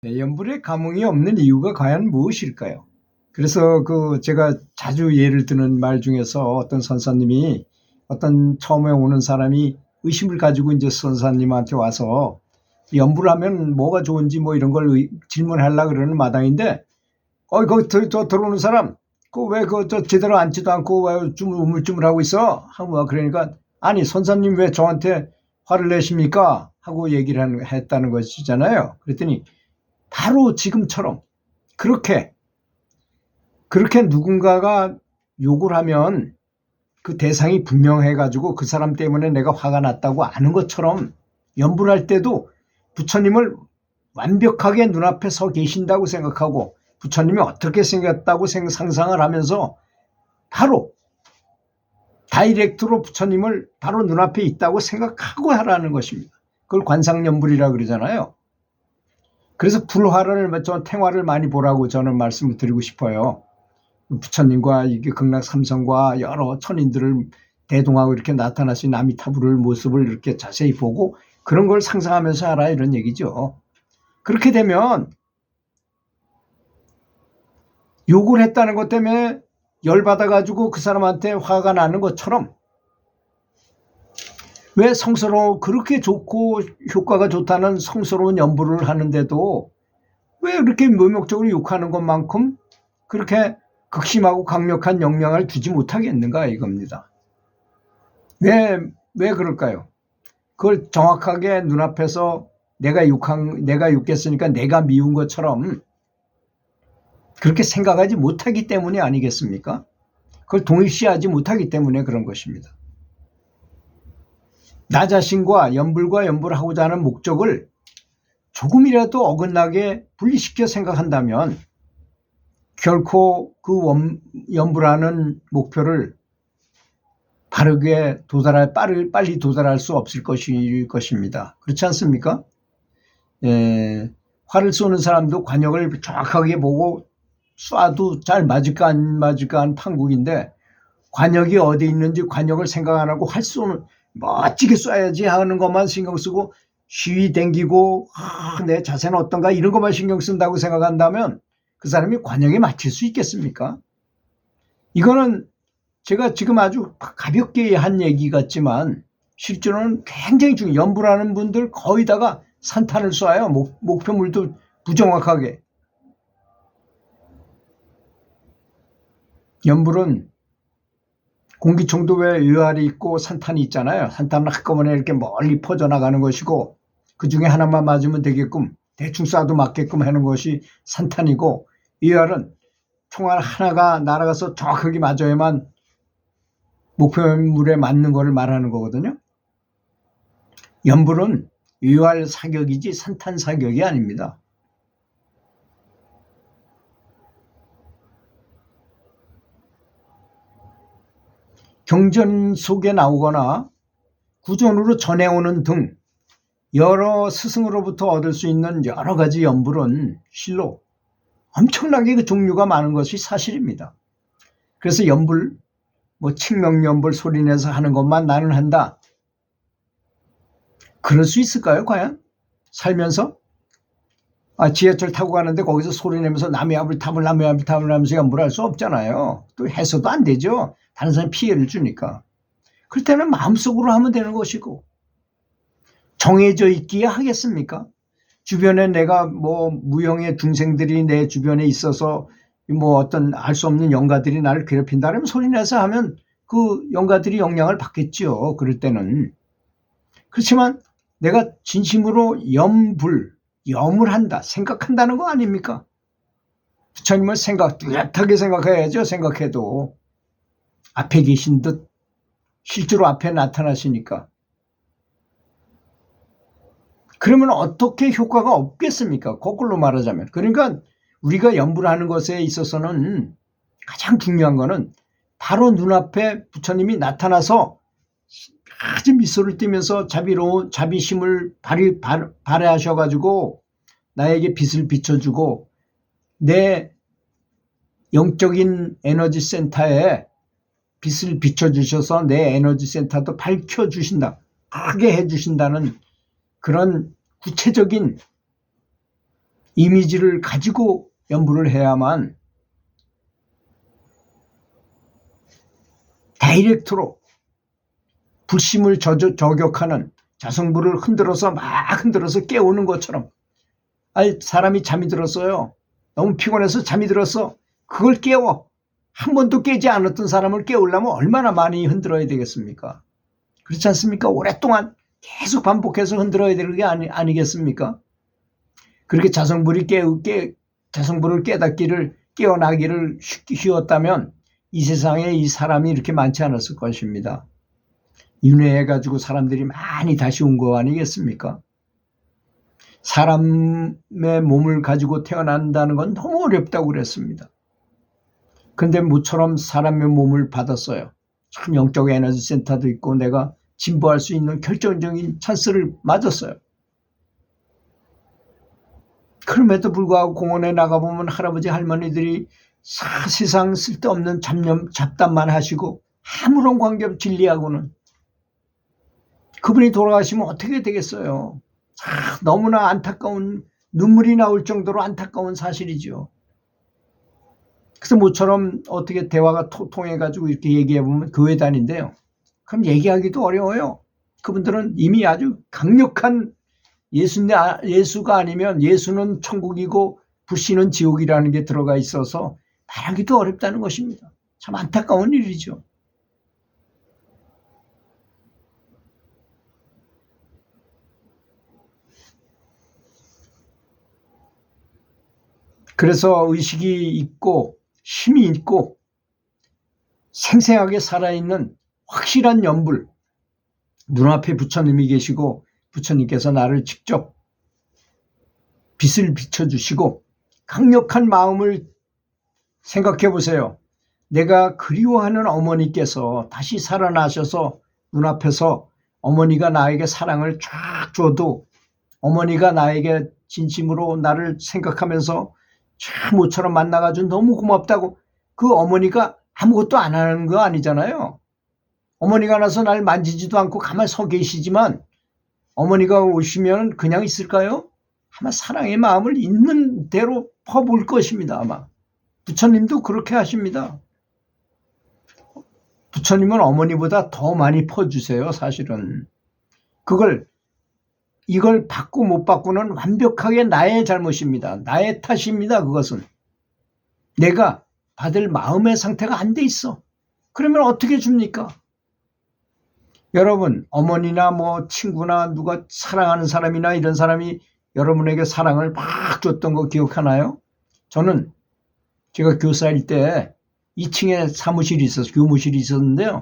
연불에 감흥이 없는 이유가 과연 무엇일까요? 그래서 제가 자주 예를 드는 말 중에서 어떤 선사님이 어떤 처음에 오는 사람이 의심을 가지고 이제 선사님한테 와서 연불을 하면 뭐가 좋은지 뭐 이런 걸 질문하려고 그러는 마당인데 거기 들어오는 사람 왜 제대로 앉지도 않고 왜 좀 우물쭈물하고 있어? 하고 그러니까 아니 선사님 왜 저한테 화를 내십니까? 하고 얘기를 했다는 것이잖아요. 그랬더니 바로 지금처럼 그렇게 누군가가 욕을 하면 그 대상이 분명해가지고 그 사람 때문에 내가 화가 났다고 아는 것처럼 연불할 때도 부처님을 완벽하게 눈앞에 서 계신다고 생각하고 부처님이 어떻게 생겼다고 상상을 하면서 바로 다이렉트로 부처님을 바로 눈앞에 있다고 생각하고 하라는 것입니다. 그걸 관상연불이라고 그러잖아요. 그래서 불화를, 탱화를 많이 보라고 저는 말씀을 드리고 싶어요. 부처님과 이게 극락삼성과 여러 천인들을 대동하고 이렇게 나타나신 아미타불의 모습을 이렇게 자세히 보고 그런 걸 상상하면서 하라 이런 얘기죠. 그렇게 되면 욕을 했다는 것 때문에 열받아가지고 그 사람한테 화가 나는 것처럼 왜 그렇게 좋고 효과가 좋다는 성스러운 연불을 하는데도 왜 이렇게 묘목적으로 욕하는 것만큼 그렇게 극심하고 강력한 영향을 주지 못하겠는가 이겁니다. 왜 그럴까요? 그걸 정확하게 눈앞에서 내가 욕했으니까 내가 미운 것처럼 그렇게 생각하지 못하기 때문이 아니겠습니까? 그걸 동일시하지 못하기 때문에 그런 것입니다. 나 자신과 연불과 연불하고자 하는 목적을 조금이라도 어긋나게 분리시켜 생각한다면 결코 그 연불하는 목표를 빨리 도달할 수 없을 것입니다. 그렇지 않습니까? 활을 쏘는 사람도 관역을 정확하게 보고 쏴도 잘 맞을까 안 맞을까 하는 판국인데 관역이 어디 있는지 관역을 생각 안 하고 활 쏘는 멋지게 쏴야지 하는 것만 신경 쓰고 시위 댕기고 내 자세는 어떤가 이런 것만 신경 쓴다고 생각한다면 그 사람이 관역에 맞출 수 있겠습니까? 이거는 제가 지금 아주 가볍게 한 얘기 같지만 실제로는 굉장히 연불하는 분들 거의 다가 산탄을 쏴요. 목표물도 부정확하게. 연불은 공기총도 왜 유알이 있고 산탄이 있잖아요. 산탄은 한꺼번에 이렇게 멀리 퍼져나가는 것이고 그 중에 하나만 맞으면 되게끔 대충 쏴도 맞게끔 하는 것이 산탄이고 유알은 총알 하나가 날아가서 정확하게 맞아야만 목표물에 맞는 것을 말하는 거거든요. 연불은 유알 사격이지 산탄 사격이 아닙니다. 경전 속에 나오거나 구전으로 전해오는 등 여러 스승으로부터 얻을 수 있는 여러 가지 연불은 실로 엄청나게 그 종류가 많은 것이 사실입니다. 그래서 연불, 칙명연불 소리내서 하는 것만 나는 한다. 그럴 수 있을까요, 과연? 살면서? 지하철 타고 가는데 거기서 소리내면서 남의 앞을 탐을 하면서 연불할 수 없잖아요. 또 해서도 안 되죠. 다른 사람이 피해를 주니까. 그럴 때는 마음속으로 하면 되는 것이고 정해져 있기에 하겠습니까? 주변에 내가 무형의 중생들이 내 주변에 있어서 어떤 알 수 없는 영가들이 나를 괴롭힌다면 소리내서 하면 그 영가들이 영향을 받겠지요. 그럴 때는. 그렇지만 내가 진심으로 염을 한다, 생각한다는 거 아닙니까? 부처님을 뚜렷하게 생각해야죠. 생각해도 앞에 계신 듯 실제로 앞에 나타나시니까. 그러면 어떻게 효과가 없겠습니까? 거꾸로 말하자면. 그러니까 우리가 연불하는 것에 있어서는 가장 중요한 거는 바로 눈앞에 부처님이 나타나서 아주 미소를 띠면서 자비심을 발휘하셔가지고 나에게 빛을 비춰주고 내 영적인 에너지 센터에 빛을 비춰주셔서 내 에너지 센터도 밝혀주신다. 크게 해주신다는 그런 구체적인 이미지를 가지고 연부를 해야만 다이렉트로 불심을 저격하는 자성부를 흔들어서 막 흔들어서 깨우는 것처럼, 아니 사람이 잠이 들었어요. 너무 피곤해서 잠이 들었어. 그걸 깨워. 한 번도 깨지 않았던 사람을 깨우려면 얼마나 많이 흔들어야 되겠습니까? 그렇지 않습니까? 오랫동안 계속 반복해서 흔들어야 되는 게 아니겠습니까? 그렇게 자성부를 깨닫기를, 깨어나기를 쉬웠다면 이 세상에 이 사람이 이렇게 많지 않았을 것입니다. 윤회해가지고 사람들이 많이 다시 온 거 아니겠습니까? 사람의 몸을 가지고 태어난다는 건 너무 어렵다고 그랬습니다. 근데 모처럼 사람의 몸을 받았어요. 참 영적 에너지 센터도 있고 내가 진보할 수 있는 결정적인 찬스를 맞았어요. 그럼에도 불구하고 공원에 나가보면 할아버지 할머니들이 사실상 쓸데없는 잡담만 하시고 아무런 관계없이 진리하고는, 그분이 돌아가시면 어떻게 되겠어요? 너무나 안타까운, 눈물이 나올 정도로 안타까운 사실이죠. 그래서 모처럼 어떻게 대화가 통해가지고 이렇게 얘기해보면 교회 다닌대요. 그럼 얘기하기도 어려워요. 그분들은 이미 아주 강력한 예수가 아니면 예수는 천국이고 불신은 지옥이라는 게 들어가 있어서 말하기도 어렵다는 것입니다. 참 안타까운 일이죠. 그래서 의식이 있고 힘이 있고 생생하게 살아있는 확실한 연불, 눈앞에 부처님이 계시고 부처님께서 나를 직접 빛을 비춰주시고 강력한 마음을 생각해 보세요. 내가 그리워하는 어머니께서 다시 살아나셔서 눈앞에서 어머니가 나에게 사랑을 쫙 줘도, 어머니가 나에게 진심으로 나를 생각하면서 참 모처럼 만나가지고 너무 고맙다고, 그 어머니가 아무것도 안 하는 거 아니잖아요. 어머니가 나서 날 만지지도 않고 가만히 서 계시지만 어머니가 오시면 그냥 있을까요? 아마 사랑의 마음을 있는 대로 퍼볼 것입니다. 아마 부처님도 그렇게 하십니다. 부처님은 어머니보다 더 많이 퍼주세요. 사실은 이걸 받고 못 받고는 완벽하게 나의 잘못입니다. 나의 탓입니다. 그것은 내가 받을 마음의 상태가 안 돼 있어. 그러면 어떻게 줍니까? 여러분, 어머니나 뭐 친구나 누가 사랑하는 사람이나 이런 사람이 여러분에게 사랑을 막 줬던 거 기억하나요? 저는 제가 교사일 때 2층에 사무실이 있어서 교무실이 있었는데요.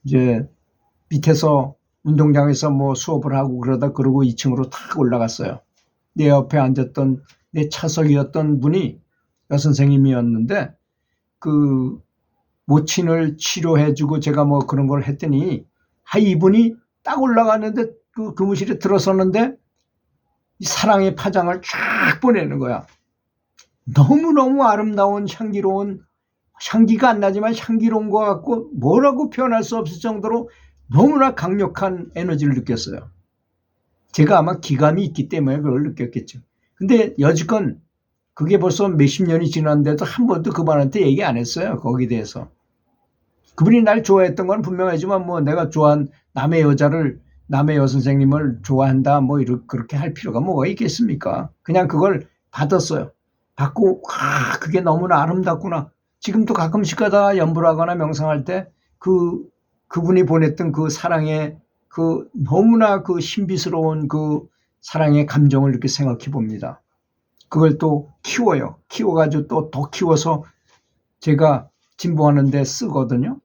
이제 밑에서 운동장에서 뭐 수업을 하고 그러고 2층으로 탁 올라갔어요. 내 옆에 앉았던 내 차석이었던 분이 여선생님이었는데 그 모친을 치료해주고 제가 뭐 그런 걸 했더니 이분이 딱 올라갔는데 그 교무실에 들어섰는데 이 사랑의 파장을 쫙 보내는 거야. 너무너무 아름다운 향기로운, 향기가 안 나지만 향기로운 것 같고 뭐라고 표현할 수 없을 정도로 너무나 강력한 에너지를 느꼈어요. 제가 아마 기감이 있기 때문에 그걸 느꼈겠죠. 근데 여지껏 그게 벌써 몇십 년이 지났는데도 한 번도 그분한테 얘기 안 했어요. 거기에 대해서. 그분이 날 좋아했던 건 분명하지만 뭐 내가 좋아한 남의 여선생님을 좋아한다 뭐 그렇게 할 필요가 뭐가 있겠습니까? 그냥 그걸 받았어요. 받고 그게 너무나 아름답구나. 지금도 가끔씩 가다가 연불하거나 명상할 때 그분이 보냈던 그 사랑의 그 너무나 그 신비스러운 그 사랑의 감정을 이렇게 생각해 봅니다. 그걸 또 키워요. 키워가지고 또 더 키워서 제가 진보하는 데 쓰거든요.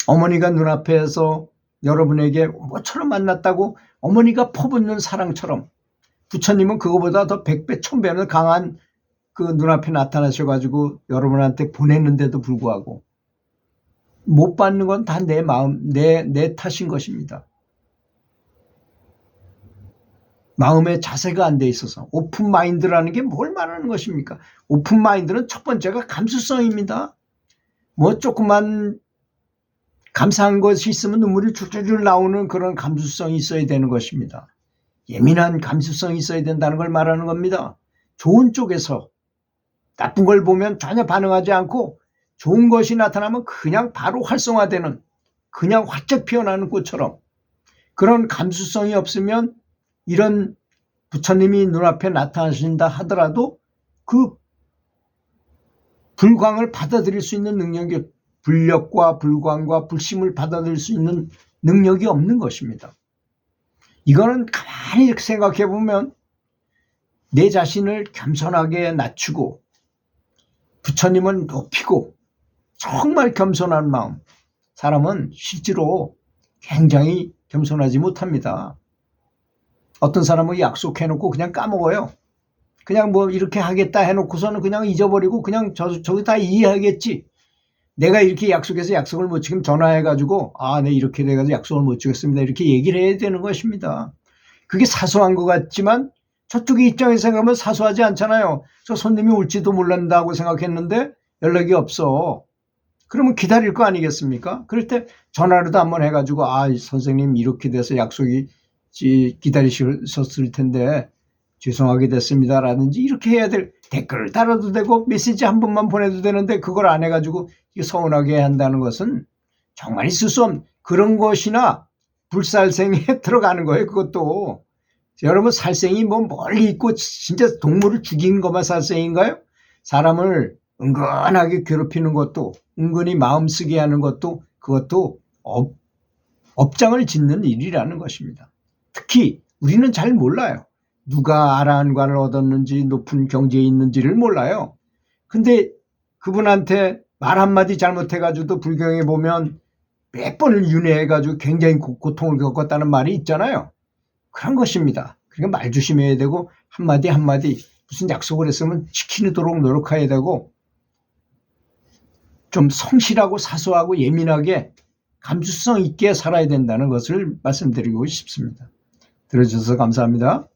어머니가 눈앞에서 여러분에게 뭐처럼 만났다고 어머니가 퍼붓는 사랑처럼 부처님은 그거보다 더 100배, 1000배는 강한 그 눈앞에 나타나셔가지고 여러분한테 보냈는데도 불구하고 못 받는 건 다 내 마음, 내 탓인 것입니다. 마음의 자세가 안 돼 있어서. 오픈 마인드라는 게 뭘 말하는 것입니까? 오픈 마인드는 첫 번째가 감수성입니다. 뭐 조그만 감사한 것이 있으면 눈물이 줄줄줄 나오는 그런 감수성이 있어야 되는 것입니다. 예민한 감수성이 있어야 된다는 걸 말하는 겁니다. 좋은 쪽에서 나쁜 걸 보면 전혀 반응하지 않고 좋은 것이 나타나면 그냥 바로 활성화되는, 그냥 활짝 피어나는 꽃처럼, 그런 감수성이 없으면 이런 부처님이 눈앞에 나타나신다 하더라도 그 불광을 받아들일 수 있는 능력이, 불력과 불광과 불심을 받아들일 수 있는 능력이 없는 것입니다. 이거는 가만히 이렇게 생각해 보면 내 자신을 겸손하게 낮추고 부처님을 높이고 정말 겸손한 마음, 사람은 실제로 굉장히 겸손하지 못합니다. 어떤 사람은 약속해놓고 그냥 까먹어요. 그냥 뭐 이렇게 하겠다 해놓고서는 그냥 잊어버리고 그냥 저기 다 이해하겠지. 내가 이렇게 약속해서 약속을 못 지키면 전화해가지고 네 이렇게 돼가지고 약속을 못 지켰습니다. 이렇게 얘기를 해야 되는 것입니다. 그게 사소한 것 같지만 저쪽의 입장에서 생각하면 사소하지 않잖아요. 저 손님이 올지도 몰란다고 생각했는데 연락이 없어. 그러면 기다릴 거 아니겠습니까? 그럴 때 전화라도 한번 해가지고 선생님 이렇게 돼서 약속이 기다리셨을 텐데 죄송하게 됐습니다 라든지 이렇게 해야 될, 댓글을 달아도 되고 메시지 한 번만 보내도 되는데 그걸 안 해가지고 서운하게 한다는 것은 정말 있을 수 없는 그런 것이나 불살생에 들어가는 거예요. 그것도 여러분, 살생이 뭐 멀리 있고 진짜 동물을 죽인 것만 살생인가요? 사람을 은근하게 괴롭히는 것도, 은근히 마음 쓰게 하는 것도, 그것도 업장을 짓는 일이라는 것입니다. 특히 우리는 잘 몰라요. 누가 아라한관을 얻었는지 높은 경지에 있는지를 몰라요. 근데 그분한테 말 한마디 잘못해가지고도 불경에 보면 몇 번을 윤회해가지고 굉장히 고통을 겪었다는 말이 있잖아요. 그런 것입니다. 그러니까 말 조심해야 되고 한마디 한마디 무슨 약속을 했으면 지키도록 노력해야 되고 좀 성실하고 사소하고 예민하게 감수성 있게 살아야 된다는 것을 말씀드리고 싶습니다. 들어주셔서 감사합니다.